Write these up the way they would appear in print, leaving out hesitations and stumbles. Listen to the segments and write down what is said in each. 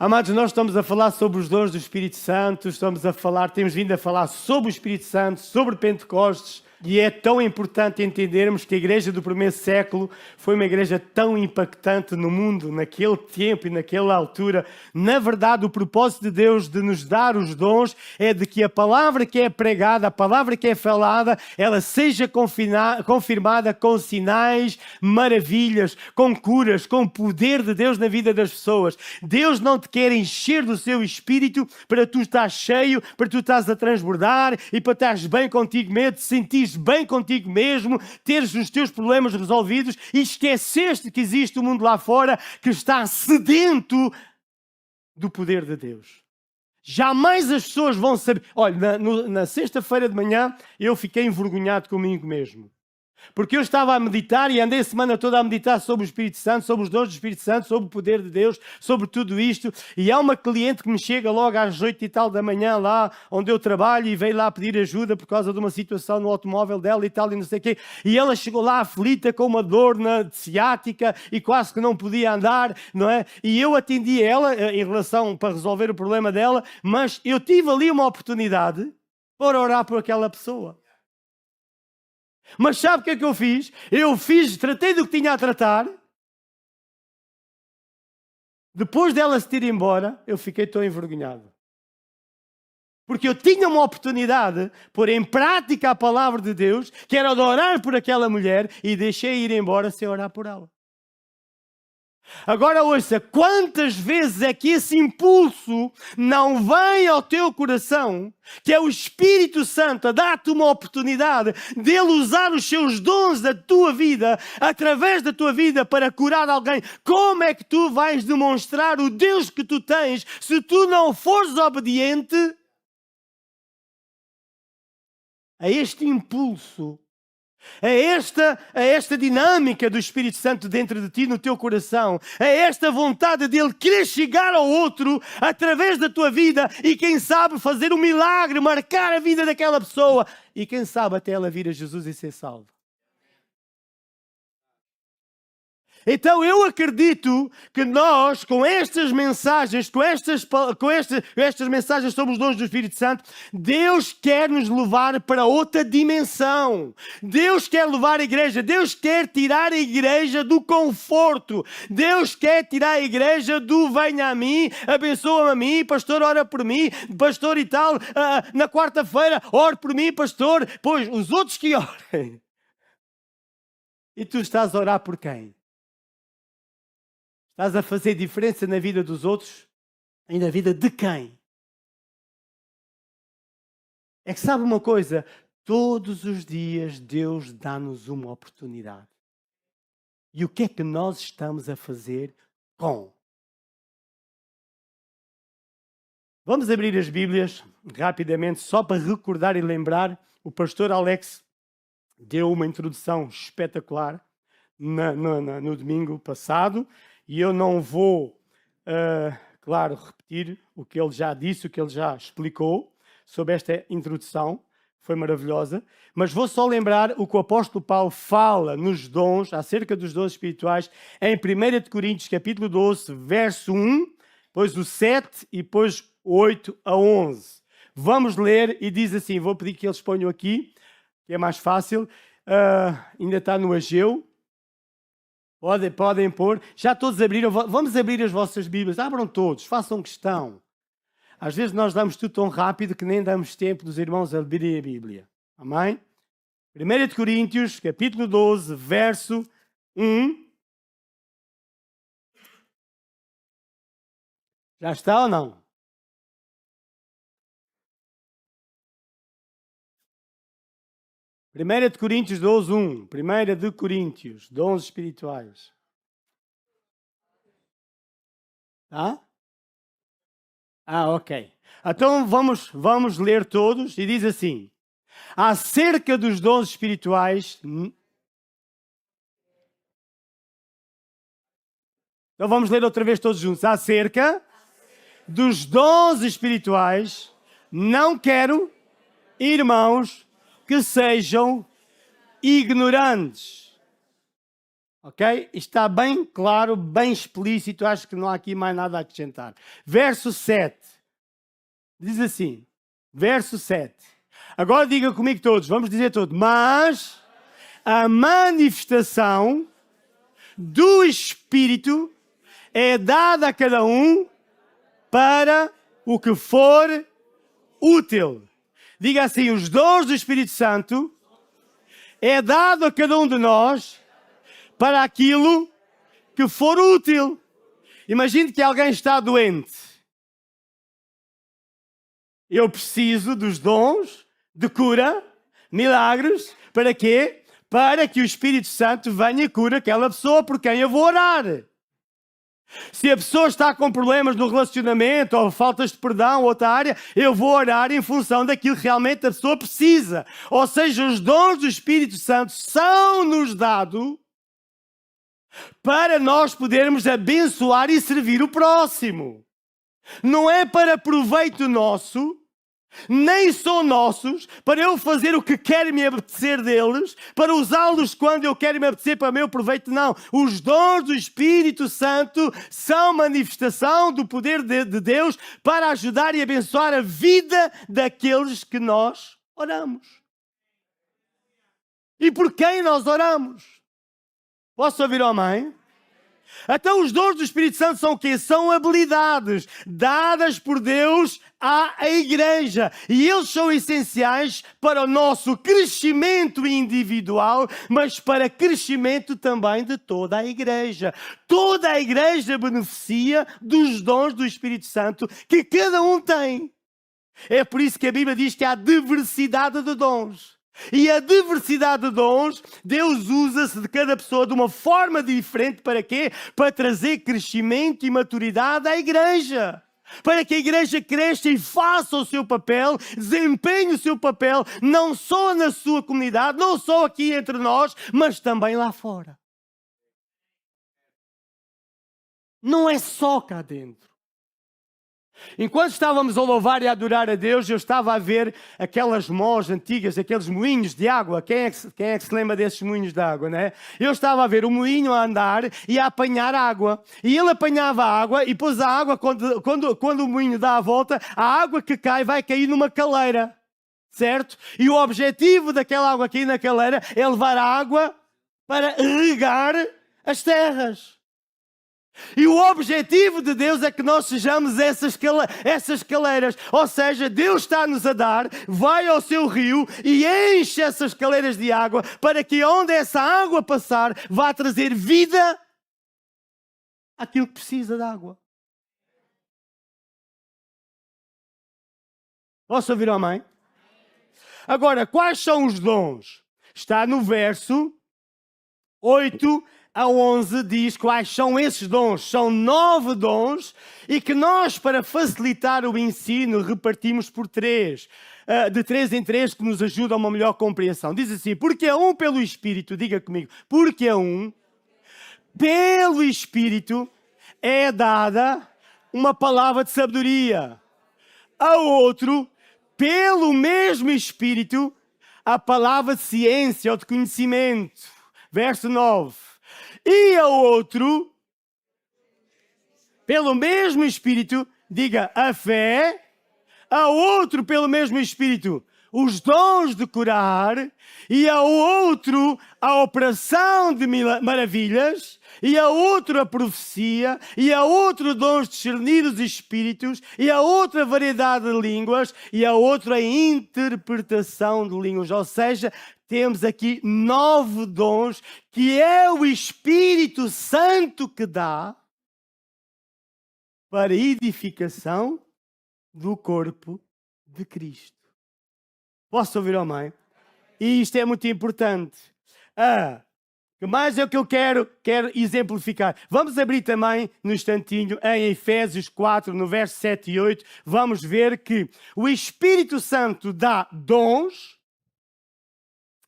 Amados, nós estamos a falar sobre os dons do Espírito Santo, temos vindo a falar sobre o Espírito Santo, sobre Pentecostes, e é tão importante entendermos que a igreja do primeiro século foi uma igreja tão impactante no mundo, naquele tempo e naquela altura. Na verdade, o propósito de Deus de nos dar os dons é de que a palavra que é pregada, a palavra que é falada, ela seja confirmada com sinais, maravilhas, com curas, com o poder de Deus na vida das pessoas. Deus não te quer encher do seu espírito para tu estar cheio, para tu estás a transbordar e para estares bem contigo mesmo, te sentires bem contigo mesmo, teres os teus problemas resolvidos e esqueceste que existe um mundo lá fora que está sedento do poder de Deus. Jamais as pessoas vão saber. Olha, na sexta-feira de manhã eu fiquei envergonhado comigo mesmo. Porque eu estava a meditar e andei a semana toda a meditar sobre o Espírito Santo, sobre os dons do Espírito Santo, sobre o poder de Deus, sobre tudo isto. E há uma cliente que me chega logo às 8 e tal da manhã lá onde eu trabalho e veio lá pedir ajuda por causa de uma situação no automóvel dela e tal e não sei o quê. E ela chegou lá aflita com uma dor na ciática e quase que não podia andar, não é? E eu atendi ela em relação para resolver o problema dela, mas eu tive ali uma oportunidade para orar por aquela pessoa. Mas sabe o que é que eu fiz? Tratei do que tinha a tratar. Depois dela se ter embora, eu fiquei tão envergonhado. Porque eu tinha uma oportunidade de pôr em prática a palavra de Deus, que era de orar por aquela mulher, e deixei ir embora sem orar por ela. Agora ouça, quantas vezes é que esse impulso não vem ao teu coração, que é o Espírito Santo a dar-te uma oportunidade dele usar os seus dons da tua vida, através da tua vida, para curar alguém? Como é que tu vais demonstrar o Deus que tu tens se tu não fores obediente a este impulso? A esta dinâmica do Espírito Santo dentro de ti, no teu coração, a esta vontade dele querer chegar ao outro através da tua vida e quem sabe fazer um milagre, marcar a vida daquela pessoa e quem sabe até ela vir a Jesus e ser salva. Então eu acredito que nós, com estas mensagens, com estas mensagens sobre os dons do Espírito Santo, Deus quer nos levar para outra dimensão. Deus quer levar a igreja, Deus quer tirar a igreja do conforto. Deus quer tirar a igreja do venha a mim, abençoa-me a mim, pastor, ora por mim, pastor e tal, na quarta-feira, ore por mim, pastor, pois os outros que orem. E tu estás a orar por quem? Estás a fazer diferença na vida dos outros e na vida de quem? É que sabe uma coisa? Todos os dias Deus dá-nos uma oportunidade. E o que é que nós estamos a fazer com? Vamos abrir as Bíblias rapidamente, só para recordar e lembrar. O pastor Alex deu uma introdução espetacular no domingo passado. E eu não vou, claro, repetir o que ele já disse, o que ele já explicou sobre esta introdução. Foi maravilhosa. Mas vou só lembrar o que o apóstolo Paulo fala nos dons, acerca dos dons espirituais, em 1 Coríntios, capítulo 12, verso 1, depois o 7 e depois 8 a 11. Vamos ler e diz assim, vou pedir que eles ponham aqui, que é mais fácil. Ainda está no Ageu. Podem pôr. Já todos abriram. Vamos abrir as vossas Bíblias. Abram todos. Façam questão. Às vezes nós damos tudo tão rápido que nem damos tempo dos irmãos a abrirem a Bíblia. Amém? 1 Coríntios, capítulo 12, verso 1. Já está ou não? Primeira de Coríntios 12, 1. Primeira de Coríntios, dons espirituais. Tá? Ok. Então vamos ler todos e diz assim. Acerca dos dons espirituais... Então vamos ler outra vez todos juntos. Acerca dos dons espirituais, não quero, irmãos, que sejam ignorantes. Ok? Está bem claro, bem explícito, acho que não há aqui mais nada a acrescentar. Verso 7. Diz assim, verso 7. Agora diga comigo todos, vamos dizer todos. Mas a manifestação do Espírito é dada a cada um para o que for útil. Diga assim, os dons do Espírito Santo é dado a cada um de nós para aquilo que for útil. Imagine que alguém está doente. Eu preciso dos dons de cura, milagres, para quê? Para que o Espírito Santo venha e cure aquela pessoa por quem eu vou orar. Se a pessoa está com problemas no relacionamento ou faltas de perdão ou outra área, eu vou orar em função daquilo que realmente a pessoa precisa. Ou seja, os dons do Espírito Santo são-nos dados para nós podermos abençoar e servir o próximo. Não é para proveito nosso, nem são nossos, para eu fazer o que quero me apetecer deles, para usá-los quando eu quero me apetecer para meu proveito, não. Os dons do Espírito Santo são manifestação do poder de Deus para ajudar e abençoar a vida daqueles que nós oramos. E por quem nós oramos? Posso ouvir amém? Então os dons do Espírito Santo são o quê? São habilidades dadas por Deus à igreja. E eles são essenciais para o nosso crescimento individual, mas para crescimento também de toda a igreja. Toda a igreja beneficia dos dons do Espírito Santo que cada um tem. É por isso que a Bíblia diz que há diversidade de dons. E a diversidade de dons, Deus usa-se de cada pessoa de uma forma diferente. Para quê? Para trazer crescimento e maturidade à igreja. Para que a igreja cresça e faça o seu papel, desempenhe o seu papel, não só na sua comunidade, não só aqui entre nós, mas também lá fora. Não é só cá dentro. Enquanto estávamos a louvar e a adorar a Deus, eu estava a ver aquelas mós antigas, aqueles moinhos de água. Quem é que se lembra desses moinhos de água, né? Eu estava a ver o moinho a andar e a apanhar água. E ele apanhava a água e pôs a água, quando o moinho dá a volta, a água que cai vai cair numa caleira. Certo? E o objetivo daquela água cair na caleira é levar a água para regar as terras. E o objetivo de Deus é que nós sejamos essas caleiras. Ou seja, Deus está-nos a dar, vai ao seu rio e enche essas caleiras de água para que onde essa água passar vá trazer vida àquilo que precisa de água. Posso ouvir amém? Agora, quais são os dons? Está no verso 8 a 11 diz quais são esses dons. São 9 dons e que nós, para facilitar o ensino, repartimos por 3. De 3 em 3, que nos ajuda a uma melhor compreensão. Diz assim, porque a um pelo Espírito, diga comigo, porque a um pelo Espírito é dada uma palavra de sabedoria. A outro, pelo mesmo Espírito, a palavra de ciência ou de conhecimento. Verso 9. E a outro, pelo mesmo Espírito, diga a fé. A outro, pelo mesmo Espírito, os dons de curar. E a outro, a operação de maravilhas. E a outro, a profecia. E a outro, dons de discernir os espíritos. E a outra, variedade de línguas. E a outra, a interpretação de línguas. Ou seja, temos aqui 9 dons que é o Espírito Santo que dá para a edificação do corpo de Cristo. Posso ouvir amém? E isto é muito importante. Que mais é o que eu quero exemplificar. Vamos abrir também no instantinho em Efésios 4, no verso 7 e 8. Vamos ver que o Espírito Santo dá dons.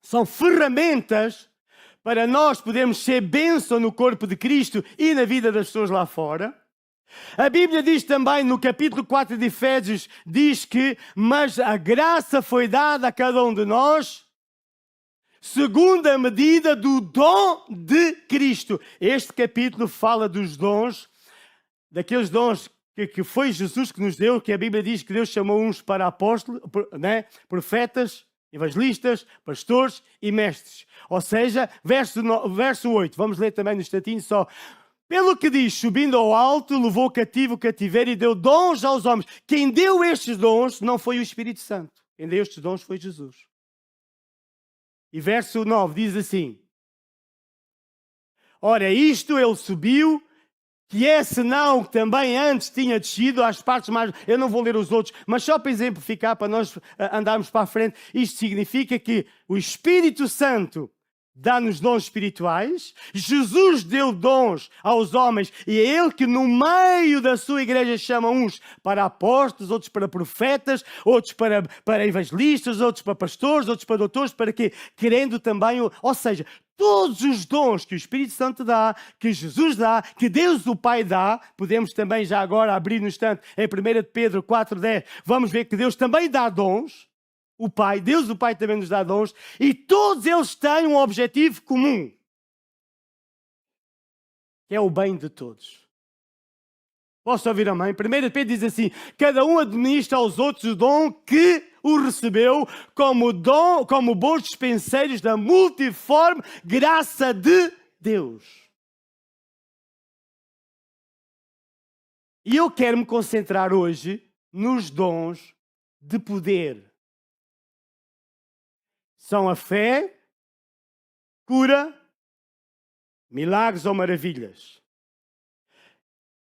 São ferramentas para nós podermos ser bênção no corpo de Cristo e na vida das pessoas lá fora. A Bíblia diz também, no capítulo 4 de Efésios, diz que, mas a graça foi dada a cada um de nós segundo a medida do dom de Cristo. Este capítulo fala dos dons, daqueles dons que foi Jesus que nos deu, que a Bíblia diz que Deus chamou uns para apóstolos, né? Profetas, evangelistas, pastores e mestres. Ou seja, verso 8, vamos ler também no instantinho só. Pelo que diz, subindo ao alto, levou cativo o cativeiro e deu dons aos homens. Quem deu estes dons não foi o Espírito Santo. Quem deu estes dons foi Jesus. E verso 9 diz assim: ora, isto ele subiu, que é senão que também antes tinha descido às partes mais... Eu não vou ler os outros, mas só para exemplificar, para nós andarmos para a frente, isto significa que o Espírito Santo dá-nos dons espirituais, Jesus deu dons aos homens e é Ele que no meio da sua igreja chama uns para apóstolos, outros para profetas, outros para evangelistas, outros para pastores, outros para doutores, para quê? Querendo também, ou seja, todos os dons que o Espírito Santo dá, que Jesus dá, que Deus o Pai dá, podemos também já agora abrir no instante em 1 Pedro 4,10, vamos ver que Deus também dá dons. O Pai, Deus o Pai também nos dá dons, e todos eles têm um objetivo comum, que é o bem de todos. Posso ouvir a mãe? 1 Pedro diz assim: cada um administra aos outros o dom que o recebeu como bons dispenseiros da multiforme graça de Deus. E eu quero me concentrar hoje nos dons de poder. São a fé, cura, milagres ou maravilhas.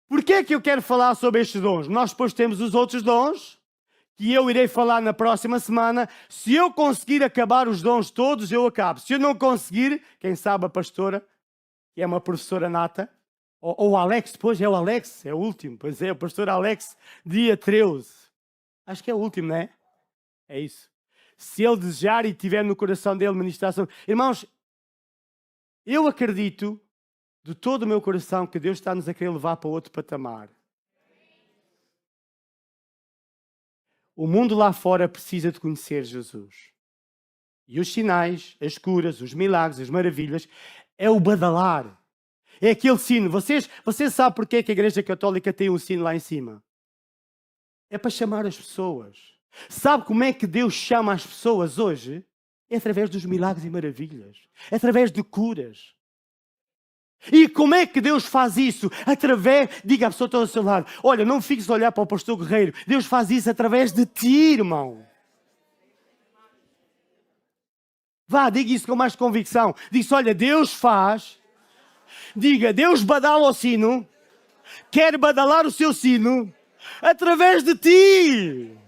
Porquê é que eu quero falar sobre estes dons? Nós depois temos os outros dons, que eu irei falar na próxima semana. Se eu conseguir acabar os dons todos, eu acabo. Se eu não conseguir, quem sabe a pastora, que é uma professora nata, ou o Alex, depois é o Alex, é o último, pois é, o pastor Alex, dia 13. Acho que é o último, não é? É isso. Se ele desejar e tiver no coração dele ministração. Irmãos, eu acredito de todo o meu coração que Deus está-nos a querer levar para outro patamar. O mundo lá fora precisa de conhecer Jesus. E os sinais, as curas, os milagres, as maravilhas, é o badalar. É aquele sino. Você sabe porque é que a Igreja Católica tem um sino lá em cima? É para chamar as pessoas. Sabe como é que Deus chama as pessoas hoje? É através dos milagres e maravilhas. É através de curas. E como é que Deus faz isso? Diga à pessoa que está ao seu lado: olha, não fiques a olhar para o pastor Guerreiro. Deus faz isso através de ti, irmão. Vá, diga isso com mais convicção. Diga: olha, Deus faz. Diga: Deus badala o sino. Quer badalar o seu sino através de ti.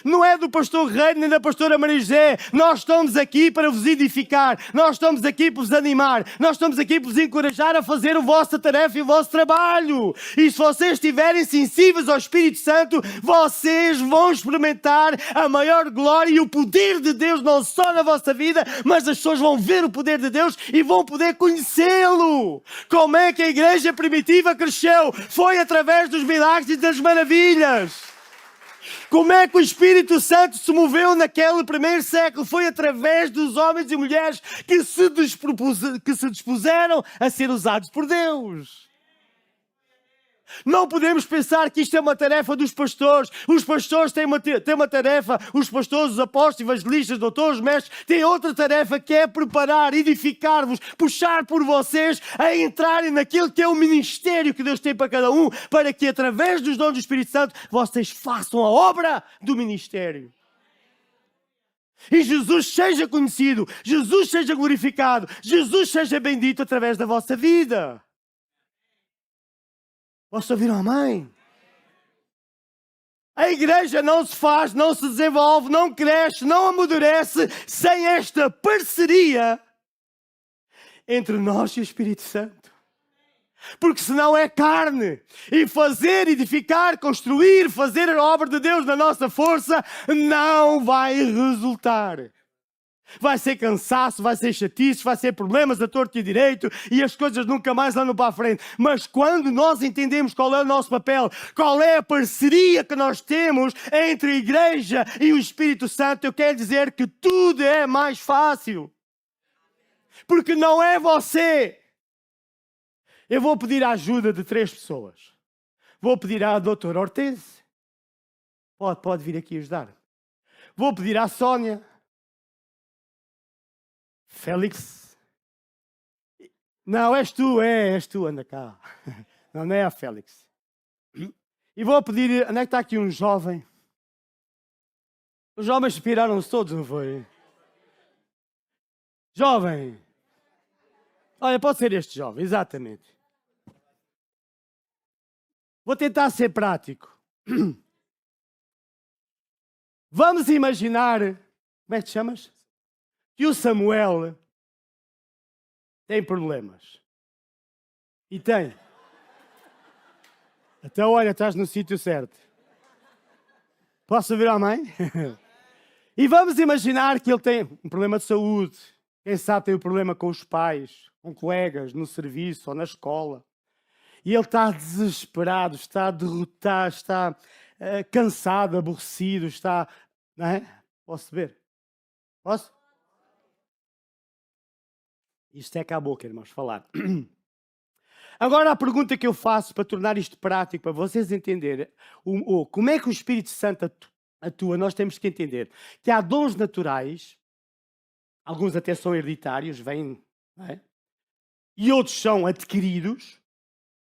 Não é do pastor Guerreiro nem da pastora Maria José. Nós estamos aqui para vos edificar. Nós estamos aqui para vos animar. Nós estamos aqui para vos encorajar a fazer a vossa tarefa e o vosso trabalho. E se vocês estiverem sensíveis ao Espírito Santo, vocês vão experimentar a maior glória e o poder de Deus, não só na vossa vida, mas as pessoas vão ver o poder de Deus e vão poder conhecê-lo. Como é que a igreja primitiva cresceu? Foi através dos milagres e das maravilhas. Como é que o Espírito Santo se moveu naquele primeiro século? Foi através dos homens e mulheres que se dispuseram a ser usados por Deus. Não podemos pensar que isto é uma tarefa dos pastores. Os pastores têm uma tarefa, os pastores, os apóstolos, evangelistas, doutores, mestres, têm outra tarefa que é preparar, edificar-vos, puxar por vocês a entrarem naquilo que é o ministério que Deus tem para cada um, para que através dos dons do Espírito Santo vocês façam a obra do ministério. E Jesus seja conhecido, Jesus seja glorificado, Jesus seja bendito através da vossa vida. Posso ouvir uma amém? A igreja não se faz, não se desenvolve, não cresce, não amadurece sem esta parceria entre nós e o Espírito Santo. Porque senão é carne. E fazer, edificar, construir, fazer a obra de Deus na nossa força não vai resultar. Vai ser cansaço, vai ser chatice, vai ser problemas a torto e a direito e as coisas nunca mais andam para a frente. Mas quando nós entendemos qual é o nosso papel, qual é a parceria que nós temos entre a igreja e o Espírito Santo, eu quero dizer que tudo é mais fácil. Porque não é você. Eu vou pedir a ajuda de 3 pessoas. Vou pedir à doutora Hortense. Pode vir aqui ajudar. Vou pedir à Sónia. Félix. Não, és tu, anda cá. Não é a Félix. E vou pedir, onde é que está aqui um jovem? Os jovens inspiraram-se todos, não foi? Jovem. Olha, pode ser este jovem, exatamente. Vou tentar ser prático. Vamos imaginar, como é que te chamas? Que o Samuel tem problemas. E tem. Então, olha, estás no sítio certo. Posso ouvir a mãe? E vamos imaginar que ele tem um problema de saúde. Quem sabe tem um problema com os pais, com colegas, no serviço ou na escola. E ele está desesperado, está derrotado, está cansado, aborrecido, está... Não é? Posso ver? Posso? Isto é cá a boca, irmãos, falar. Agora a pergunta que eu faço para tornar isto prático, para vocês entenderem, como é que o Espírito Santo atua, nós temos que entender que há dons naturais, alguns até são hereditários, vêm, não é? E outros são adquiridos,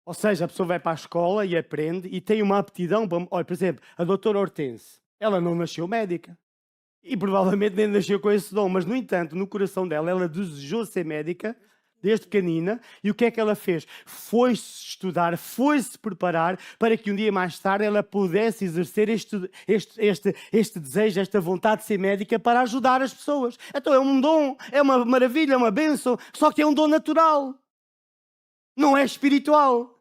ou seja, a pessoa vai para a escola e aprende e tem uma aptidão. Olha, por exemplo, a doutora Hortense, ela não nasceu médica e provavelmente nem nasceu com esse dom, mas no entanto, no coração dela, ela desejou ser médica desde pequenina, e o que é que ela fez? Foi-se estudar, foi-se preparar para que um dia mais tarde ela pudesse exercer este desejo, esta vontade de ser médica para ajudar as pessoas. Então é um dom, é uma maravilha, é uma bênção, só que é um dom natural, não é espiritual.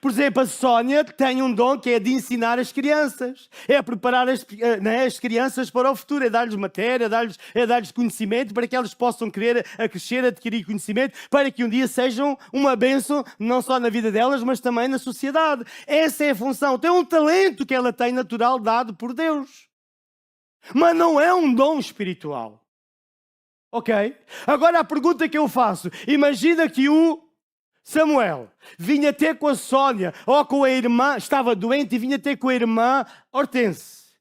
Por exemplo, a Sónia tem um dom que é de ensinar as crianças. É preparar as crianças para o futuro. É dar-lhes matéria, é dar-lhes conhecimento para que elas possam querer a crescer, adquirir conhecimento, para que um dia sejam uma bênção, não só na vida delas, mas também na sociedade. Essa é a função. Tem um talento que ela tem natural dado por Deus. Mas não é um dom espiritual. Ok? Agora a pergunta que eu faço. Imagina que o Samuel vinha ter com a Sónia ou com a irmã, estava doente e vinha ter com a irmã Hortense.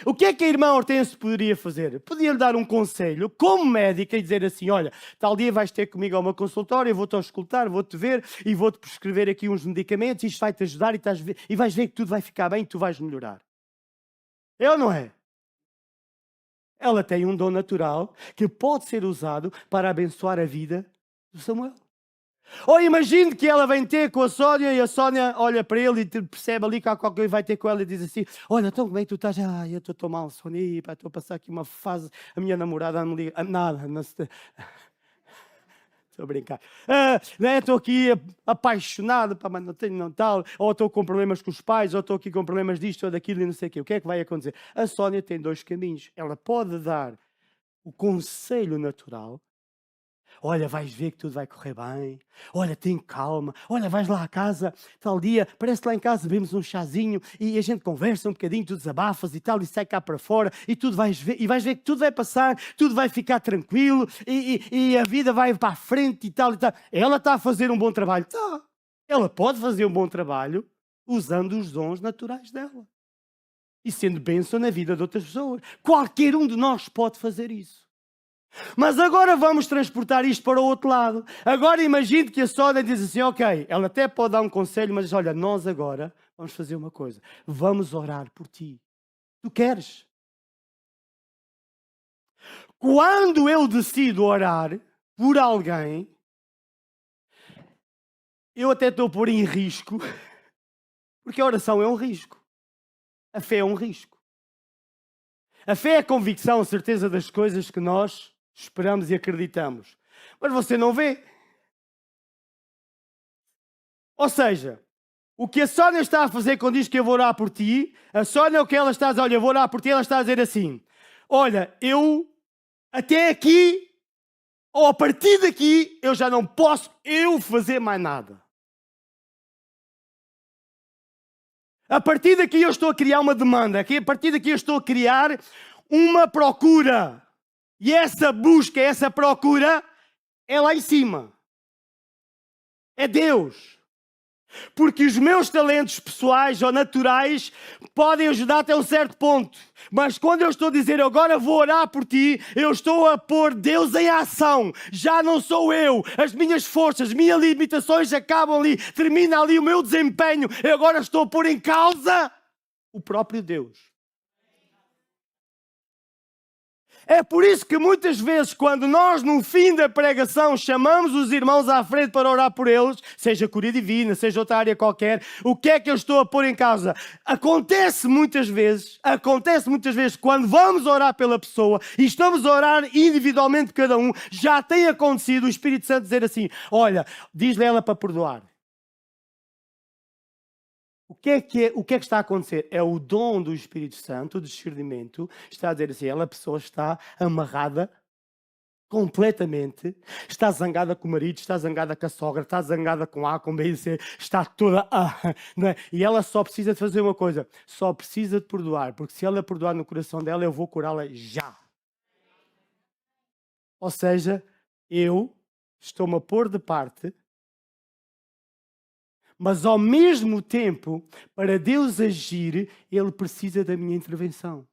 O que é que a irmã Hortense poderia fazer? Podia-lhe dar um conselho como médica e dizer assim: olha, tal dia vais ter comigo a uma consultória, eu vou-te auscultar, vou-te ver e vou-te prescrever aqui uns medicamentos, isto vai-te ajudar e vais ver que tudo vai ficar bem e tu vais melhorar. É ou não é? Ela tem um dom natural que pode ser usado para abençoar a vida do Samuel. Ou imagine que ela vem ter com a Sónia e a Sónia olha para ele e percebe ali que há qualquem vai ter com ela e diz assim: olha, então como é que tu estás? Eu estou tão mal, Sónia, estou a passar aqui uma fase, a minha namorada não me liga, nada, não se... Estou a brincar. Estou aqui apaixonado, mas não tenho não tal, ou estou com problemas com os pais, ou estou aqui com problemas disto ou daquilo e não sei o quê. O que é que vai acontecer? A Sónia tem 2 caminhos. Ela pode dar o conselho natural. Olha, vais ver que tudo vai correr bem. Olha, tem calma. Olha, vais lá à casa, tal dia, parece que lá em casa bebemos um chazinho e a gente conversa um bocadinho, tu desabafas e tal, e sai cá para fora e tudo vais ver que tudo vai passar, tudo vai ficar tranquilo e a vida vai para a frente e tal e tal. Ela está a fazer um bom trabalho. Tá. Ela pode fazer um bom trabalho usando os dons naturais dela e sendo bênção na vida de outras pessoas. Qualquer um de nós pode fazer isso. Mas agora vamos transportar isto para o outro lado. Agora imagine que a Sónia diz assim: ok, ela até pode dar um conselho, mas olha, nós agora vamos fazer uma coisa. Vamos orar por ti. Tu queres? Quando eu decido orar por alguém, eu até estou a pôr em risco, porque a oração é um risco. A fé é um risco. A fé é a convicção, a certeza das coisas que nós esperamos e acreditamos. Mas você não vê. Ou seja, o que a Sónia está a fazer quando diz que eu vou orar por ti, a Sónia, o que ela está a dizer, olha, eu vou orar por ti, ela está a dizer assim: olha, eu até aqui, ou a partir daqui, eu já não posso fazer mais nada. A partir daqui eu estou a criar uma demanda, a partir daqui eu estou a criar uma procura. E essa busca, essa procura, é lá em cima. É Deus. Porque os meus talentos pessoais ou naturais podem ajudar até um certo ponto. Mas quando eu estou a dizer agora vou orar por ti, eu estou a pôr Deus em ação. Já não sou eu. As minhas forças, as minhas limitações acabam ali. Termina ali o meu desempenho. Eu agora estou a pôr em causa o próprio Deus. É por isso que muitas vezes, quando nós no fim da pregação chamamos os irmãos à frente para orar por eles, seja cura divina, seja outra área qualquer, o que é que eu estou a pôr em causa? Acontece muitas vezes quando vamos orar pela pessoa e estamos a orar individualmente cada um, já tem acontecido o Espírito Santo dizer assim, olha, diz-lhe ela para perdoar. O que é que está a acontecer? É o dom do Espírito Santo, o discernimento, está a dizer assim, a pessoa está amarrada completamente, está zangada com o marido, está zangada com a sogra, está zangada com A, com B, C, está toda não é? E ela só precisa de fazer uma coisa, só precisa de perdoar, porque se ela perdoar no coração dela, eu vou curá-la já. Ou seja, eu estou-me a pôr de parte, mas ao mesmo tempo, para Deus agir, Ele precisa da minha intervenção.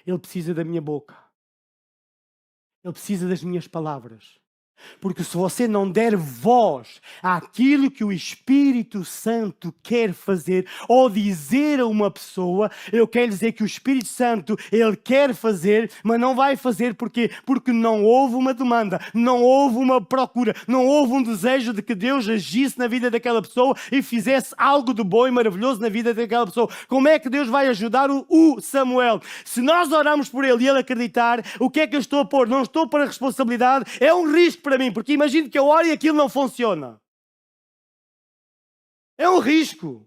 Ele precisa da minha boca. Ele precisa das minhas palavras. Porque se você não der voz àquilo que o Espírito Santo quer fazer ou dizer a uma pessoa, eu quero dizer que o Espírito Santo, ele quer fazer, mas não vai fazer porque não houve uma demanda, não houve uma procura, não houve um desejo de que Deus agisse na vida daquela pessoa e fizesse algo de bom e maravilhoso na vida daquela pessoa. Como é que Deus vai ajudar o Samuel? Se nós orarmos por ele e ele acreditar, o que é que eu estou a pôr? Não estou para a responsabilidade, é um risco para mim, porque imagino que eu oro e aquilo não funciona. É um risco.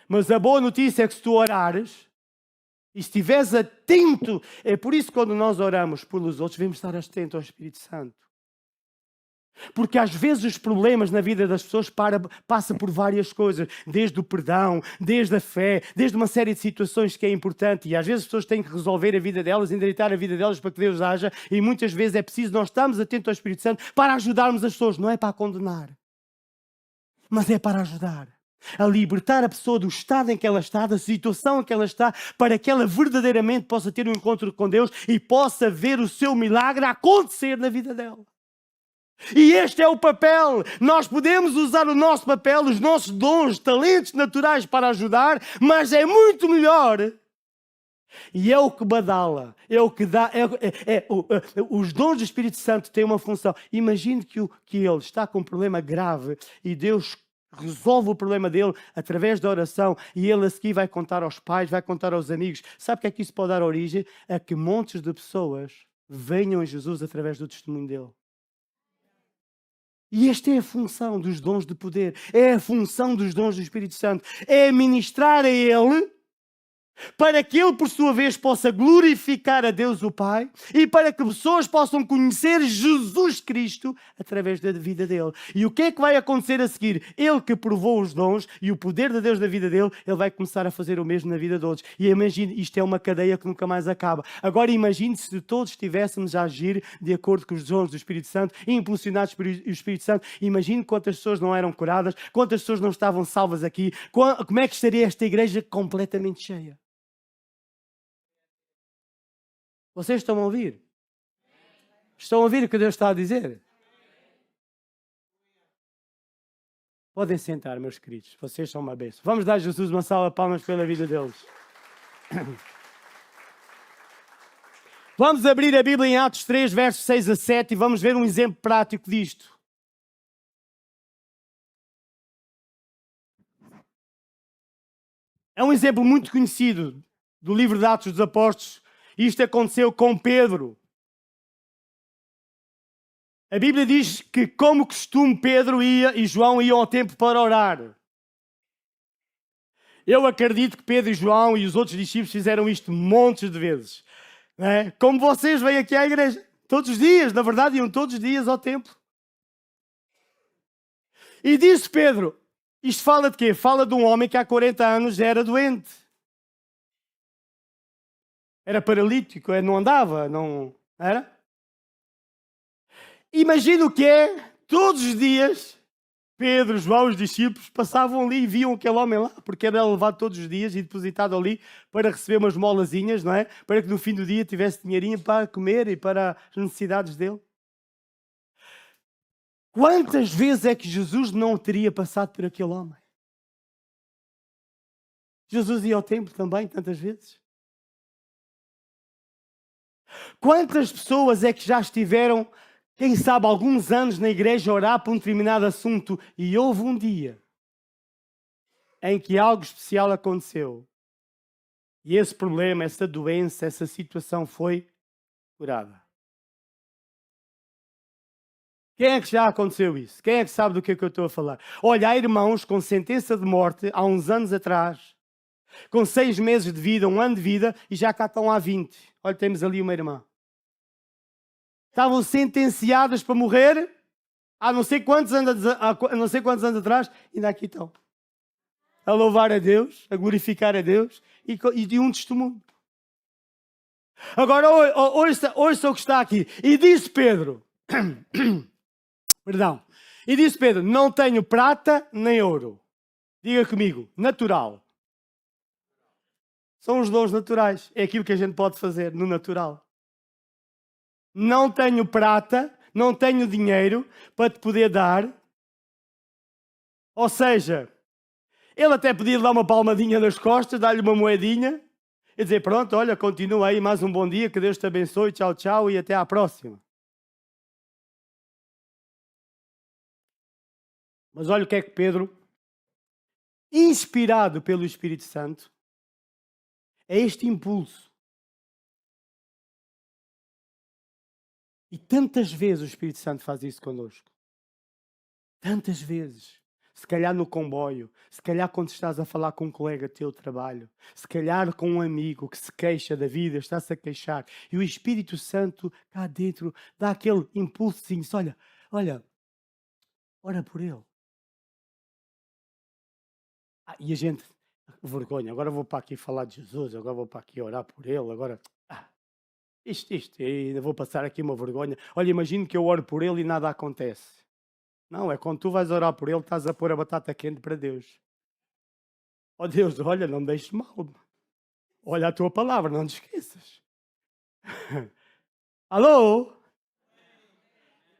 Mas a boa notícia é que se tu orares e estiveres atento, é por isso que quando nós oramos pelos outros, devemos estar atentos ao Espírito Santo. Porque às vezes os problemas na vida das pessoas passam por várias coisas, desde o perdão, desde a fé, desde uma série de situações que é importante, e às vezes as pessoas têm que resolver a vida delas, endireitar a vida delas para que Deus haja, e muitas vezes é preciso nós estarmos atentos ao Espírito Santo para ajudarmos as pessoas, não é para condenar, mas é para ajudar. A libertar a pessoa do estado em que ela está, da situação em que ela está, para que ela verdadeiramente possa ter um encontro com Deus e possa ver o seu milagre acontecer na vida dela. E este é o papel. Nós podemos usar o nosso papel, os nossos dons, talentos naturais para ajudar, mas é muito melhor. E é o que badala, é o que dá. Os dons do Espírito Santo têm uma função. Imagine que ele está com um problema grave e Deus resolve o problema dele através da oração e ele a seguir vai contar aos pais, vai contar aos amigos. Sabe o que é que isso pode dar origem? A que montes de pessoas venham a Jesus através do testemunho dele. E esta é a função dos dons de poder, é a função dos dons do Espírito Santo, é ministrar a Ele para que Ele, por sua vez, possa glorificar a Deus o Pai e para que pessoas possam conhecer Jesus Cristo através da vida dele. E o que é que vai acontecer a seguir? Ele que provou os dons e o poder de Deus na vida dele, ele vai começar a fazer o mesmo na vida de outros. E imagine, isto é uma cadeia que nunca mais acaba. Agora imagine se todos estivéssemos a agir de acordo com os dons do Espírito Santo e impulsionados pelo Espírito Santo. Imagine quantas pessoas não eram curadas, quantas pessoas não estavam salvas aqui, como é que estaria esta igreja completamente cheia? Vocês estão a ouvir? Estão a ouvir o que Deus está a dizer? Podem sentar, meus queridos. Vocês são uma bênção. Vamos dar a Jesus uma salva de palmas pela vida deles. Vamos abrir a Bíblia em Atos 3, versos 6 a 7 e vamos ver um exemplo prático disto. É um exemplo muito conhecido do livro de Atos dos Apóstolos. Isto aconteceu com Pedro. A Bíblia diz que, como costume, Pedro e João iam ao templo para orar. Eu acredito que Pedro e João e os outros discípulos fizeram isto montes de vezes. Não é? Como vocês vêm aqui à igreja. Todos os dias, na verdade, iam todos os dias ao templo. E disse Pedro, isto fala de quê? Fala de um homem que há 40 anos era doente. Era paralítico, não andava, não era? Imagina o que é, todos os dias, Pedro, João, os discípulos passavam ali e viam aquele homem lá, porque era levado todos os dias e depositado ali para receber umas molazinhas, não é? Para que no fim do dia tivesse dinheirinho para comer e para as necessidades dele. Quantas vezes é que Jesus não teria passado por aquele homem? Jesus ia ao templo também, tantas vezes. Quantas pessoas é que já estiveram, quem sabe, alguns anos na igreja a orar por um determinado assunto e houve um dia em que algo especial aconteceu e esse problema, essa doença, essa situação foi curada? Quem é que já aconteceu isso? Quem é que sabe do que é que eu estou a falar? Olha, há irmãos com sentença de morte há uns anos atrás, com 6 meses de vida, 1 ano de vida, e já cá estão há 20. Olha, temos ali uma irmã. Estavam sentenciadas para morrer há não sei quantos anos atrás, e ainda aqui estão. A louvar a Deus, a glorificar a Deus e de um testemunho. Agora, ouça o que está aqui. E disse Pedro, perdão, e disse Pedro, não tenho prata nem ouro. Diga comigo, natural. São os dons naturais. É aquilo que a gente pode fazer no natural. Não tenho prata, não tenho dinheiro para te poder dar. Ou seja, ele até podia dar uma palmadinha nas costas, dar-lhe uma moedinha e dizer, pronto, olha, continua aí, mais um bom dia, que Deus te abençoe, tchau, tchau e até à próxima. Mas olha o que é que Pedro, inspirado pelo Espírito Santo, é este impulso. E tantas vezes o Espírito Santo faz isso connosco. Tantas vezes. Se calhar no comboio, se calhar quando estás a falar com um colega teu de trabalho, se calhar com um amigo que se queixa da vida, está-se a queixar, e o Espírito Santo cá dentro dá aquele impulso assim, olha, ora por ele. E a gente, vergonha, agora vou para aqui falar de Jesus, agora vou para aqui orar por ele, agora... Isto, ainda vou passar aqui uma vergonha. Olha, imagino que eu oro por ele e nada acontece. Não, é quando tu vais orar por ele, estás a pôr a batata quente para Deus. Oh Deus, olha, não me deixes mal. Olha a tua palavra, não te esqueças. Alô?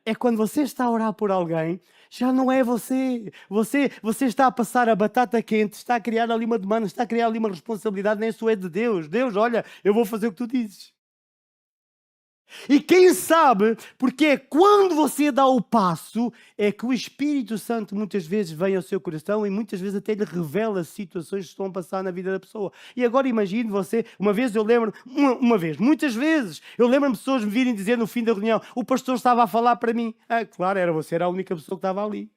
É quando você está a orar por alguém, já não é você. Você está a passar a batata quente, está a criar ali uma demanda, está a criar ali uma responsabilidade, nem isso é de Deus. Deus, olha, eu vou fazer o que tu dizes. E quem sabe, porque é quando você dá o passo, é que o Espírito Santo muitas vezes vem ao seu coração e muitas vezes até lhe revela situações que estão a passar na vida da pessoa. E agora imagine você, muitas vezes, eu lembro-me de pessoas me virem dizer no fim da reunião, o pastor estava a falar para mim. Claro, era você, era a única pessoa que estava ali.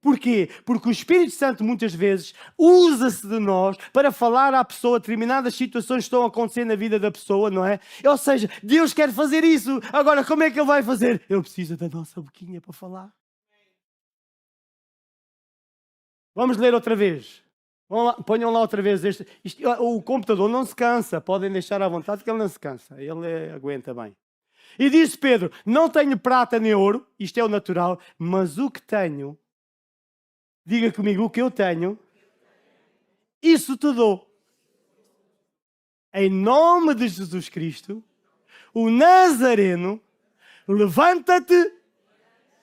Porquê? Porque o Espírito Santo muitas vezes usa-se de nós para falar à pessoa determinadas situações que estão a acontecer na vida da pessoa, não é? Ou seja, Deus quer fazer isso. Agora, como é que Ele vai fazer? Ele precisa da nossa boquinha para falar. Vamos ler outra vez. Ponham lá outra vez. O computador não se cansa. Podem deixar à vontade que ele não se cansa. Ele aguenta bem. E disse Pedro, não tenho prata nem ouro, isto é o natural, mas o que tenho... Diga comigo, o que eu tenho, isso te dou. Em nome de Jesus Cristo, o Nazareno, levanta-te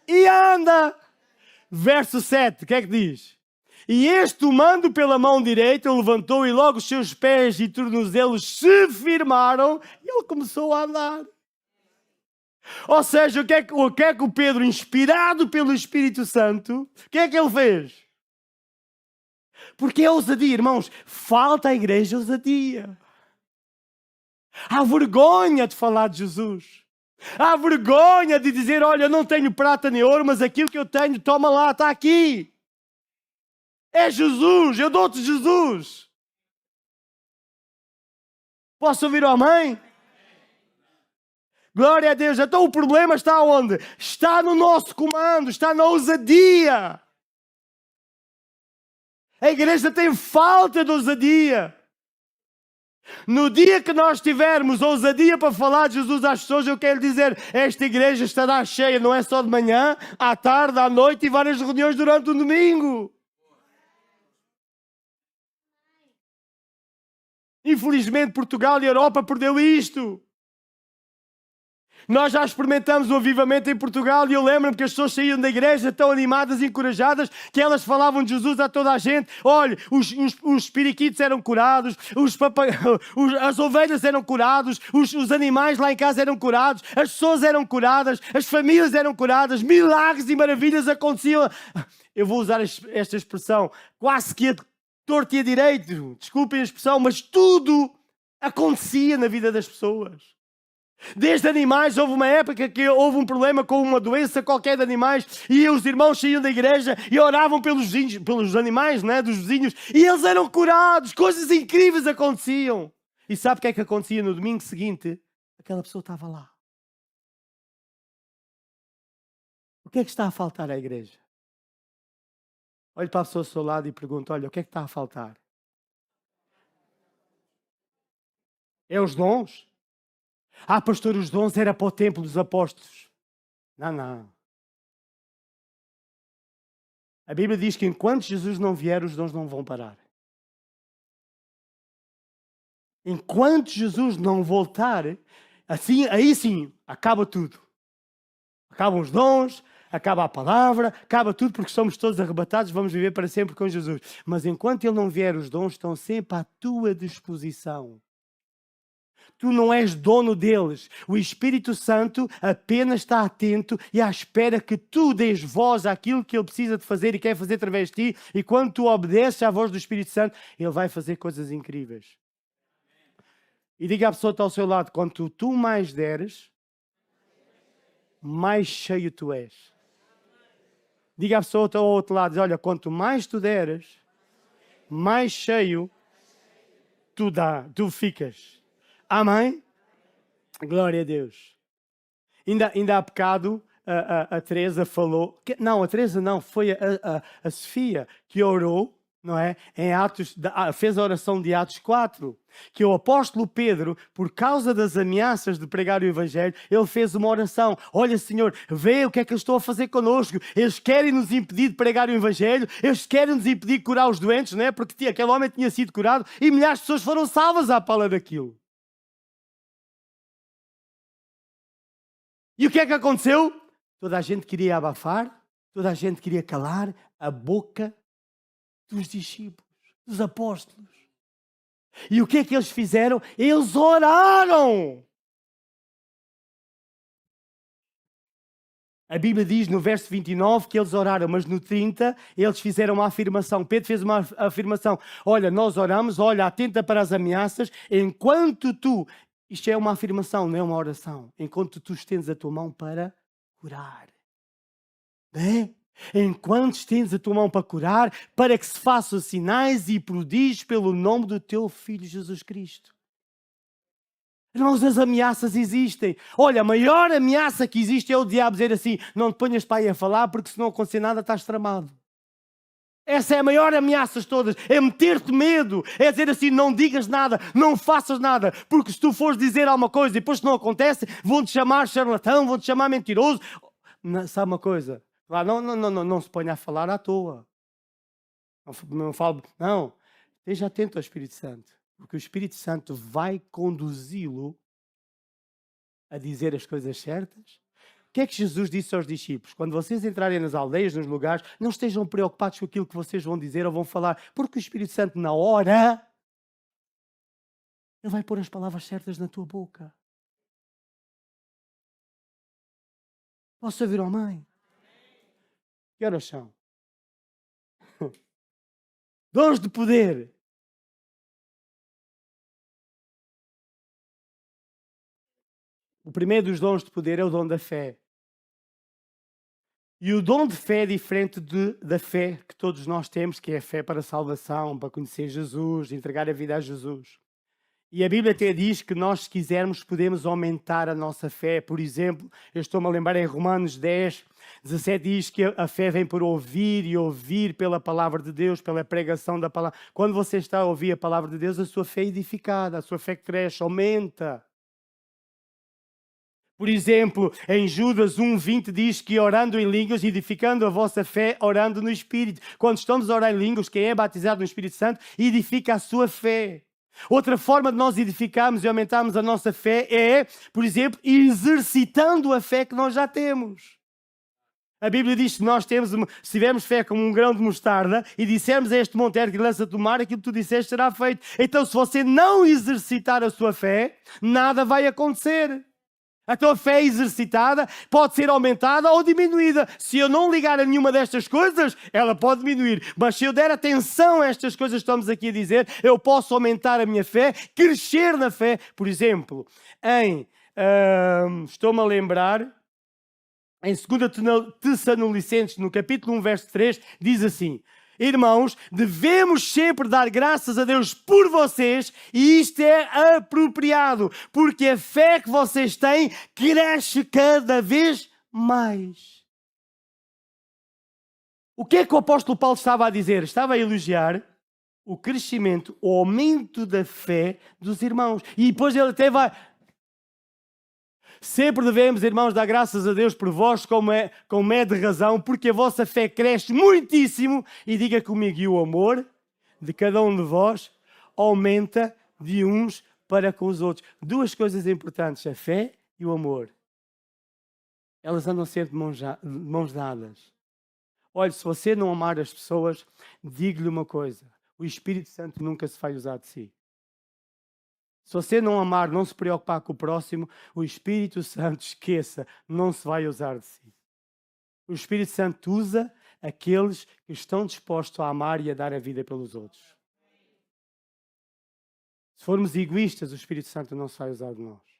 e anda. Verso 7, o que é que diz? E este, tomando pela mão direita, levantou e logo os seus pés e tornozelos se firmaram e ele começou a andar. Ou seja, o que é que o Pedro, inspirado pelo Espírito Santo, o que é que ele fez? Porque é ousadia, irmãos. Falta à igreja ousadia. Há vergonha de falar de Jesus. Há vergonha de dizer, olha, eu não tenho prata nem ouro, mas aquilo que eu tenho, toma lá, está aqui. É Jesus, eu dou-te Jesus. Posso ouvir o amém? Glória a Deus. Então o problema está onde? Está no nosso comando, está na ousadia. A igreja tem falta de ousadia. No dia que nós tivermos ousadia para falar de Jesus às pessoas, eu quero dizer, esta igreja estará cheia, não é só de manhã, à tarde, à noite e várias reuniões durante o domingo. Infelizmente, Portugal e a Europa perdeu isto. Nós já experimentamos o avivamento em Portugal e eu lembro-me que as pessoas saíam da igreja tão animadas e encorajadas que elas falavam de Jesus a toda a gente. Olha, os periquitos eram curados, as ovelhas eram curados, os animais lá em casa eram curados, as pessoas eram curadas, as famílias eram curadas, milagres e maravilhas aconteciam. Eu vou usar esta expressão, quase que a torto e a direito, desculpem a expressão, mas tudo acontecia na vida das pessoas. Desde animais, houve uma época que houve um problema com uma doença qualquer de animais e os irmãos saíam da igreja e oravam pelos vizinhos, pelos animais, né, dos vizinhos, e eles eram curados, coisas incríveis aconteciam. E sabe o que é que acontecia no domingo seguinte? Aquela pessoa estava lá. O que é que está a faltar à igreja? Olhe para a pessoa ao seu lado e pergunta, olha, o que é que está a faltar? É os dons? Ah, pastor, os dons era para o templo dos apóstolos. Não, não. A Bíblia diz que enquanto Jesus não vier, os dons não vão parar. Enquanto Jesus não voltar, assim, aí sim, acaba tudo. Acabam os dons, acaba a palavra, acaba tudo, porque somos todos arrebatados, vamos viver para sempre com Jesus. Mas enquanto Ele não vier, os dons estão sempre à tua disposição. Tu não és dono deles. O Espírito Santo apenas está atento e à espera que tu dês voz àquilo que Ele precisa de fazer e quer fazer através de ti. E quando tu obedeces à voz do Espírito Santo, Ele vai fazer coisas incríveis. E diga à pessoa que está ao seu lado, quanto tu mais deres, mais cheio tu és. Diga à pessoa que está ao outro lado, diz, olha, quanto mais tu deres, mais cheio tu ficas. Amém? Glória a Deus. Ainda há bocado a Teresa falou... Não, a Teresa não. Foi a Sofia que orou, não é? Em Atos, fez a oração de Atos 4. Que o apóstolo Pedro, por causa das ameaças de pregar o Evangelho, ele fez uma oração. Olha, Senhor, vê o que é que eles estão a fazer connosco. Eles querem nos impedir de pregar o Evangelho. Eles querem nos impedir de curar os doentes, não é? Porque aquele homem tinha sido curado e milhares de pessoas foram salvas à pala daquilo. E o que é que aconteceu? Toda a gente queria abafar, toda a gente queria calar a boca dos discípulos, dos apóstolos. E o que é que eles fizeram? Eles oraram. A Bíblia diz no verso 29 que eles oraram, mas no 30 eles fizeram uma afirmação. Pedro fez uma afirmação. Olha, nós oramos, olha, atenta para as ameaças, enquanto tu... Isto é uma afirmação, não é uma oração. Enquanto tu estendes a tua mão para curar. É? Enquanto estendes a tua mão para curar, para que se façam sinais e prodígios pelo nome do teu Filho Jesus Cristo. Irmãos, as ameaças existem. Olha, a maior ameaça que existe é o diabo dizer assim, não te ponhas para aí a falar, porque se não acontecer nada estás tramado. Essa é a maior ameaça de todas, é meter-te medo, é dizer assim, não digas nada, não faças nada, porque se tu fores dizer alguma coisa e depois não acontece, vão-te chamar charlatão, vão-te chamar mentiroso. Sabe uma coisa? Não se ponha a falar à toa. Não, esteja atento ao Espírito Santo, porque o Espírito Santo vai conduzi-lo a dizer as coisas certas. O que é que Jesus disse aos discípulos? Quando vocês entrarem nas aldeias, nos lugares, não estejam preocupados com aquilo que vocês vão dizer ou vão falar, porque o Espírito Santo, na hora, ele vai pôr as palavras certas na tua boca. Posso ouvir a mãe? Que horas são? Dons de poder. O primeiro dos dons de poder é o dom da fé. E o dom de fé é diferente da fé que todos nós temos, que é a fé para a salvação, para conhecer Jesus, entregar a vida a Jesus. E a Bíblia até diz que nós, se quisermos, podemos aumentar a nossa fé. Por exemplo, eu estou-me a lembrar em Romanos 10, 17 diz que a fé vem por ouvir e ouvir pela palavra de Deus, pela pregação da palavra. Quando você está a ouvir a palavra de Deus, a sua fé é edificada, a sua fé cresce, aumenta. Por exemplo, em Judas 1:20 diz que orando em línguas, edificando a vossa fé, orando no Espírito. Quando estamos a orar em línguas, quem é batizado no Espírito Santo, edifica a sua fé. Outra forma de nós edificarmos e aumentarmos a nossa fé é, por exemplo, exercitando a fé que nós já temos. A Bíblia diz que se tivermos fé como um grão de mostarda e dissermos a este monte que lança do mar, aquilo que tu disseste será feito. Então, se você não exercitar a sua fé, nada vai acontecer. A tua fé exercitada pode ser aumentada ou diminuída. Se eu não ligar a nenhuma destas coisas, ela pode diminuir. Mas se eu der atenção a estas coisas que estamos aqui a dizer, eu posso aumentar a minha fé, crescer na fé. Por exemplo, estou-me a lembrar, em 2 Tessalonicenses, no capítulo 1, verso 3, diz assim: irmãos, devemos sempre dar graças a Deus por vocês, e isto é apropriado, porque a fé que vocês têm cresce cada vez mais. O que é que o apóstolo Paulo estava a dizer? Estava a elogiar o crescimento, o aumento da fé dos irmãos. E depois ele até vai... Sempre devemos, irmãos, dar graças a Deus por vós, como é de razão, porque a vossa fé cresce muitíssimo, e diga comigo, e o amor de cada um de vós aumenta de uns para com os outros. Duas coisas importantes, a fé e o amor. Elas andam sempre de mãos dadas. Olha, se você não amar as pessoas, diga-lhe uma coisa, o Espírito Santo nunca se vai usar de si. Se você não amar, não se preocupar com o próximo, o Espírito Santo, esqueça, não se vai usar de si. O Espírito Santo usa aqueles que estão dispostos a amar e a dar a vida pelos outros. Se formos egoístas, o Espírito Santo não se vai usar de nós.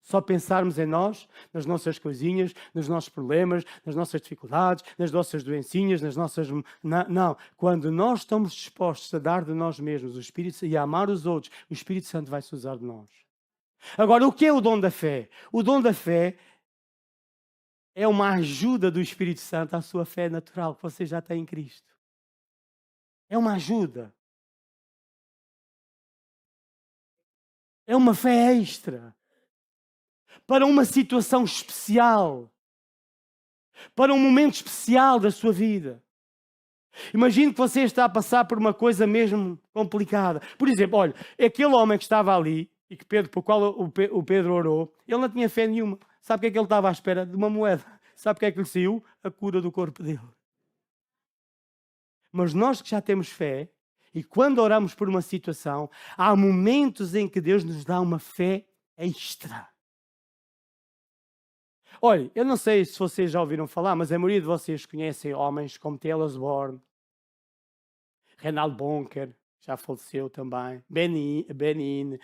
Só pensarmos em nós, nas nossas coisinhas, nos nossos problemas, nas nossas dificuldades, nas nossas doencinhas, nas nossas... Não. Quando nós estamos dispostos a dar de nós mesmos o Espírito e a amar os outros, o Espírito Santo vai se usar de nós. Agora, o que é o dom da fé? O dom da fé é uma ajuda do Espírito Santo à sua fé natural que você já tem em Cristo. É uma ajuda. É uma fé extra. Para uma situação especial, para um momento especial da sua vida. Imagine que você está a passar por uma coisa mesmo complicada. Por exemplo, olha, aquele homem que estava ali, e que por qual o Pedro orou, ele não tinha fé nenhuma. Sabe o que é que ele estava à espera? De uma moeda. Sabe o que é que lhe saiu? A cura do corpo dele. Mas nós que já temos fé, e quando oramos por uma situação, há momentos em que Deus nos dá uma fé extra. Olha, eu não sei se vocês já ouviram falar, mas a maioria de vocês conhecem homens como T.L. Osborne, Reinhard Bonker, já faleceu também, Benny Hinn,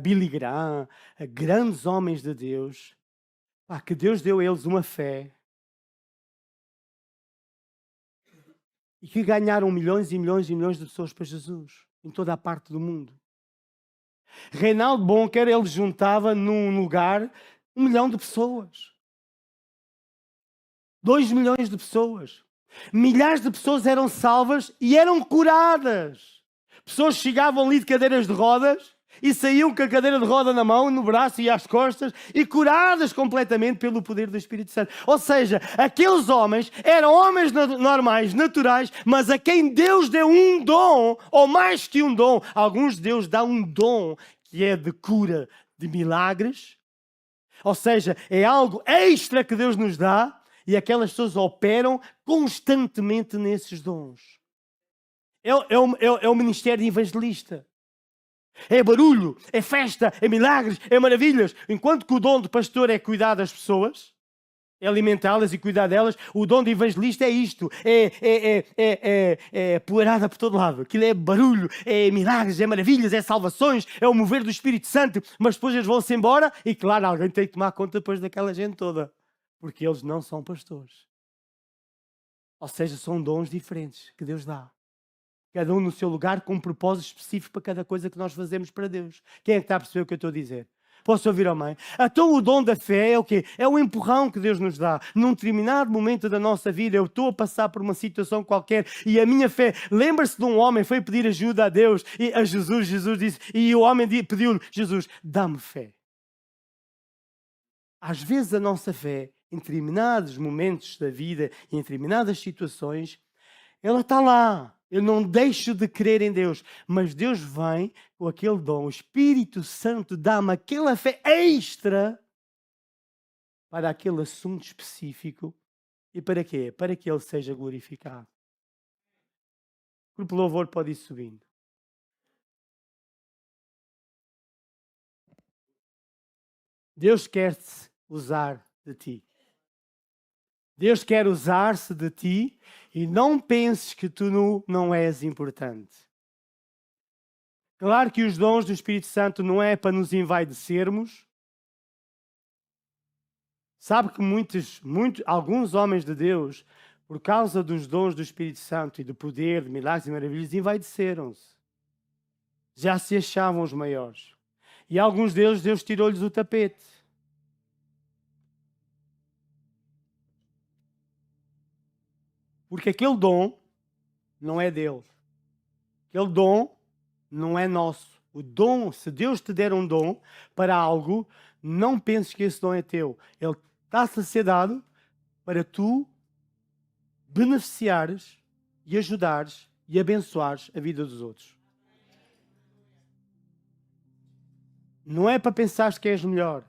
Billy Graham, grandes homens de Deus, que Deus deu a eles uma fé e que ganharam milhões e milhões e milhões de pessoas para Jesus, em toda a parte do mundo. Reinhard Bonker, ele juntava num lugar 1 milhão de pessoas. 2 milhões de pessoas. Milhares de pessoas eram salvas e eram curadas. Pessoas chegavam ali de cadeiras de rodas e saíam com a cadeira de roda na mão, no braço e às costas e curadas completamente pelo poder do Espírito Santo. Ou seja, aqueles homens eram homens normais, naturais, mas a quem Deus deu um dom, ou mais que um dom. Alguns de Deus dá um dom que é de cura de milagres. Ou seja, é algo extra que Deus nos dá. E aquelas pessoas operam constantemente nesses dons. É o ministério de evangelista. É barulho, é festa, é milagres, é maravilhas. Enquanto que o dom de pastor é cuidar das pessoas, é alimentá-las e cuidar delas, o dom de evangelista é isto. É poeirada por todo lado. Aquilo é barulho, é milagres, é maravilhas, é salvações, é o mover do Espírito Santo. Mas depois eles vão-se embora e, claro, alguém tem que tomar conta depois daquela gente toda. Porque eles não são pastores. Ou seja, são dons diferentes que Deus dá. Cada um no seu lugar, com um propósito específico para cada coisa que nós fazemos para Deus. Quem é que está a perceber o que eu estou a dizer? Posso ouvir, amém? Então o dom da fé é o quê? É o empurrão que Deus nos dá. Num determinado momento da nossa vida, eu estou a passar por uma situação qualquer e a minha fé... Lembra-se de um homem que foi pedir ajuda a Deus e a Jesus. Jesus disse... E o homem pediu-lhe, Jesus, dá-me fé. Às vezes a nossa fé, em determinados momentos da vida e em determinadas situações, ela está lá. Eu não deixo de crer em Deus, mas Deus vem com aquele dom. O Espírito Santo dá-me aquela fé extra para aquele assunto específico. E para quê? Para que Ele seja glorificado. O grupo louvor pode ir subindo. Deus quer-te usar de ti. Deus quer usar-se de ti e não penses que tu não és importante. Claro que os dons do Espírito Santo não é para nos envaidecermos. Sabe que alguns homens de Deus, por causa dos dons do Espírito Santo e do poder, de milagres e maravilhas, envaideceram-se. Já se achavam os maiores. E alguns deles, Deus tirou-lhes o tapete. Porque aquele dom não é dele. Aquele dom não é nosso. O dom, se Deus te der um dom para algo, não penses que esse dom é teu. Ele está-se a ser dado para tu beneficiares e ajudares e abençoares a vida dos outros. Não é para pensares que és melhor.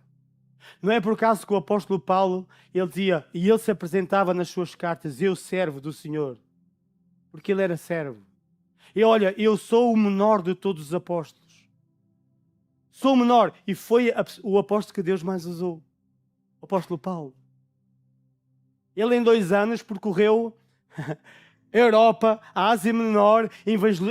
Não é por acaso que o apóstolo Paulo, ele dizia, e ele se apresentava nas suas cartas, eu servo do Senhor. Porque ele era servo. E olha, eu sou o menor de todos os apóstolos. Sou o menor. E foi o apóstolo que Deus mais usou. O apóstolo Paulo. Ele em 2 anos percorreu a Europa, a Ásia Menor,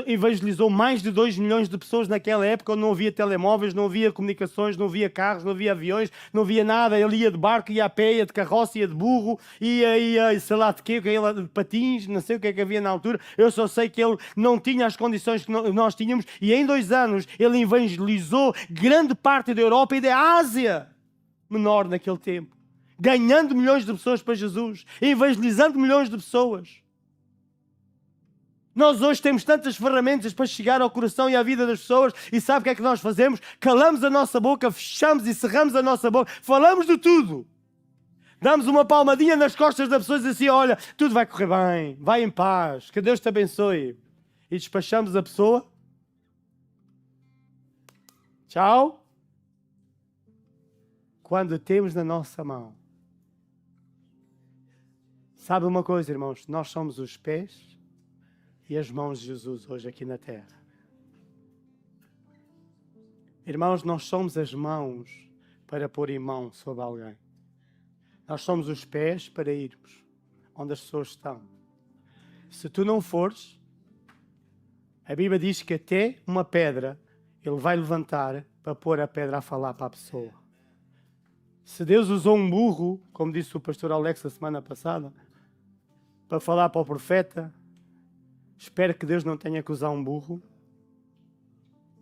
evangelizou mais de 2 milhões de pessoas naquela época, onde não havia telemóveis, não havia comunicações, não havia carros, não havia aviões, não havia nada. Ele ia de barco, ia a pé, ia de carroça, ia de burro, ia sei lá de quê, de patins, não sei o que é que havia na altura. Eu só sei que ele não tinha as condições que nós tínhamos e em 2 anos ele evangelizou grande parte da Europa e da Ásia Menor naquele tempo, ganhando milhões de pessoas para Jesus, evangelizando milhões de pessoas. Nós hoje temos tantas ferramentas para chegar ao coração e à vida das pessoas e sabe o que é que nós fazemos? Calamos a nossa boca, fechamos e cerramos a nossa boca, falamos de tudo. Damos uma palmadinha nas costas das pessoas e assim, olha, tudo vai correr bem, vai em paz, que Deus te abençoe. E despachamos a pessoa. Tchau. Quando temos na nossa mão. Sabe uma coisa, irmãos? Nós somos os pés e as mãos de Jesus hoje aqui na terra. Irmãos, nós somos as mãos para pôr em mão sobre alguém. Nós somos os pés para irmos onde as pessoas estão. Se tu não fores, a Bíblia diz que até uma pedra Ele vai levantar para pôr a pedra a falar para a pessoa. Se Deus usou um burro, como disse o pastor Alex a semana passada, para falar para o profeta, espero que Deus não tenha que usar um burro,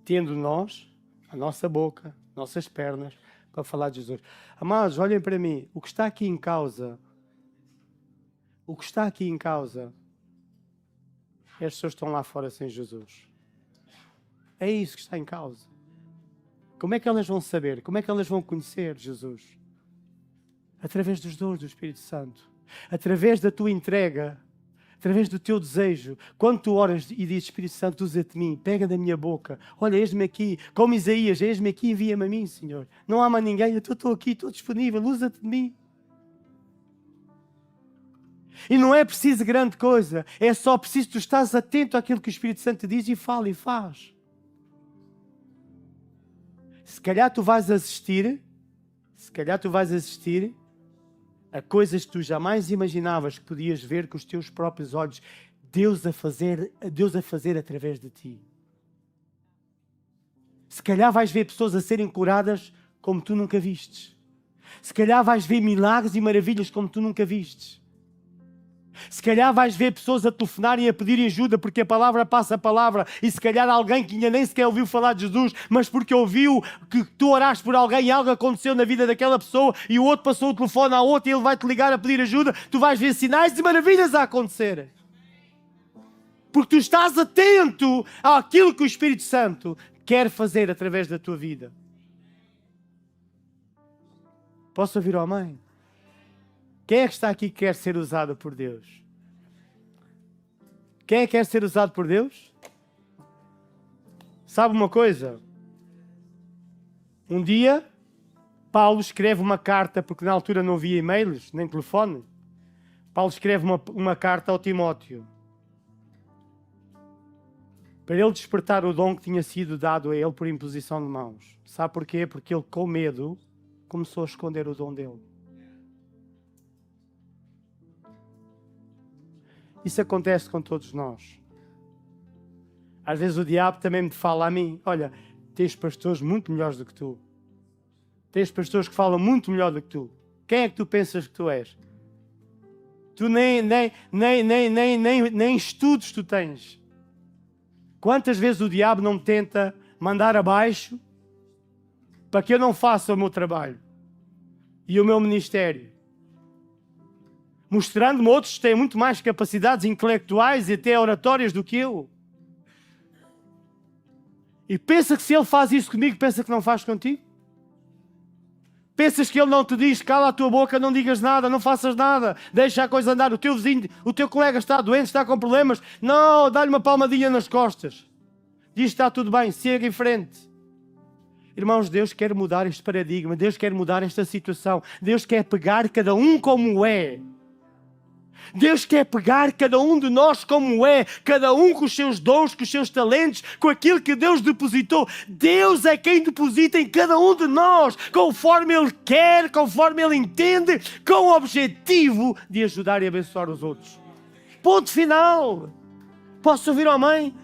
tendo nós, a nossa boca, nossas pernas, para falar de Jesus. Amados, olhem para mim, o que está aqui em causa, é as pessoas que estão lá fora sem Jesus. É isso que está em causa. Como é que elas vão saber? Como é que elas vão conhecer Jesus? Através dos dons do Espírito Santo. Através da tua entrega. Através do teu desejo. Quando tu oras e dizes, Espírito Santo, usa-te de mim, pega da minha boca. Olha, eis-me aqui. Como Isaías, eis-me aqui, envia-me a mim, Senhor. Não há mais ninguém, eu estou aqui, estou disponível, usa-te de mim. E não é preciso grande coisa. É só preciso tu estás atento àquilo que o Espírito Santo te diz e fala e faz. Se calhar tu vais assistir a coisas que tu jamais imaginavas que podias ver com os teus próprios olhos, Deus a fazer através de ti. Se calhar vais ver pessoas a serem curadas como tu nunca vistes. Se calhar vais ver milagres e maravilhas como tu nunca vistes. Se calhar vais ver pessoas a telefonarem e a pedirem ajuda porque a palavra passa a palavra, e se calhar alguém que ainda nem sequer ouviu falar de Jesus, mas porque ouviu que tu oraste por alguém e algo aconteceu na vida daquela pessoa e o outro passou o telefone ao outro e ele vai te ligar a pedir ajuda, tu vais ver sinais e maravilhas a acontecer. Porque tu estás atento àquilo que o Espírito Santo quer fazer através da tua vida. Posso ouvir o amém? Quem é que está aqui que quer ser usado por Deus? Quem é que quer ser usado por Deus? Sabe uma coisa? Um dia, Paulo escreve uma carta, porque na altura não havia e-mails, nem telefone. Paulo escreve uma carta ao Timóteo, para ele despertar o dom que tinha sido dado a ele por imposição de mãos. Sabe porquê? Porque ele, com medo, começou a esconder o dom dele. Isso acontece com todos nós. Às vezes o diabo também me fala a mim: olha, tens pastores muito melhores do que tu. Tens pastores que falam muito melhor do que tu. Quem é que tu pensas que tu és? Tu nem estudos tu tens. Quantas vezes o diabo não me tenta mandar abaixo para que eu não faça o meu trabalho e o meu ministério? Mostrando-me outros que têm muito mais capacidades intelectuais e até oratórias do que eu. E pensa que se ele faz isso comigo, pensa que não faz contigo? Pensas que ele não te diz: cala a tua boca, não digas nada, não faças nada, deixa a coisa andar, o teu vizinho, o teu colega está doente, está com problemas? Não, dá-lhe uma palmadinha nas costas. Diz: está tudo bem, siga em frente. Irmãos, Deus quer mudar este paradigma, Deus quer mudar esta situação, Deus quer pegar cada um como é. Deus quer pegar cada um de nós como é, cada um com os seus dons, com os seus talentos, com aquilo que Deus depositou. Deus é quem deposita em cada um de nós, conforme Ele quer, conforme Ele entende, com o objetivo de ajudar e abençoar os outros. Ponto final. Posso ouvir o amém?